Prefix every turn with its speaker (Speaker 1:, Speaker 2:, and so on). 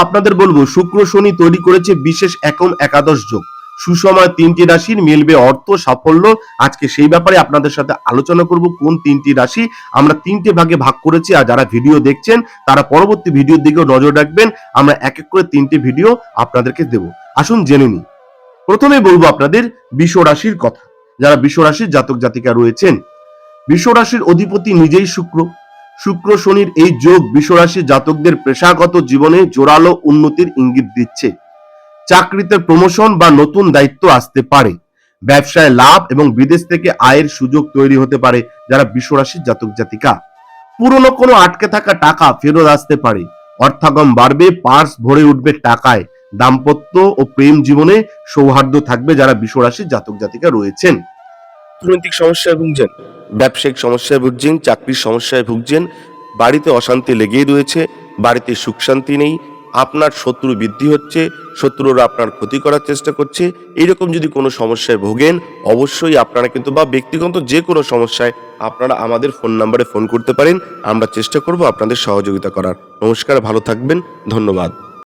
Speaker 1: আপনাদের বলবো শুক্র শনি তৈরি করেছে বিশেষ একাদশ যোগ। সুসময় 3টি রাশির মিলবে অর্থ সাফল্য। আজকে সেই ব্যাপারে আপনাদের সাথে আলোচনা করব কোন 3টি রাশি আমরা 3টে ভাগে ভাগ করেছি। আর যারা ভিডিও দেখছেন তারা পরবর্তী ভিডিওর দিকেও নজর রাখবেন। আমরা এক এক করে 3টে ভিডিও আপনাদেরকে দেব। আসুন জেনে নিই। প্রথমে বলবো আপনাদের বৃষ রাশির কথা। যারা বৃষ রাশির জাতক জাতিকা রয়েছেন, বৃষ রাশির অধিপতি নিজেই শুক্র। শুক্র শনির এই যোগ বৃষ রাশির জাতকদের পেশাগত জীবনে জোরালো উন্নতির ইঙ্গিত দিচ্ছে। চাকরিতে প্রমোশন বা নতুন দায়িত্ব আসতে পারে। ব্যবসায় লাভ এবং বিদেশ থেকে আয়ের সুযোগ তৈরি হতে পারে যারা বৃষ রাশির জাতক জাতিকা। পুরনো কোনো আটকে থাকা টাকা ফেরত আসতে পারে। অর্থাগম বাড়বে, পার্স ভরে উঠবে টাকায়। দাম্পত্য ও প্রেম জীবনে সৌহার্দ্য থাকবে যারা বৃষ রাশির জাতক জাতিকা রয়েছেন। অর্থনৈতিক সমস্যায় ভুগছেন, ব্যবসায়িক সমস্যায় ভুগছেন, চাকরির সমস্যায় ভুগছেন, বাড়িতে অশান্তি লেগেই রয়েছে, বাড়িতে সুখ শান্তি নেই, আপনার শত্রু বৃদ্ধি হচ্ছে, শত্রুরা আপনার ক্ষতি করার চেষ্টা করছে, এইরকম যদি কোনো সমস্যায় ভোগেন অবশ্যই আপনারা কিন্তু বা ব্যক্তিগত যে কোনো সমস্যায় আপনারা আমাদের ফোন নাম্বারে ফোন করতে পারেন। আমরা চেষ্টা করব আপনাদের সহযোগিতা করার। নমস্কার, ভালো থাকবেন, ধন্যবাদ।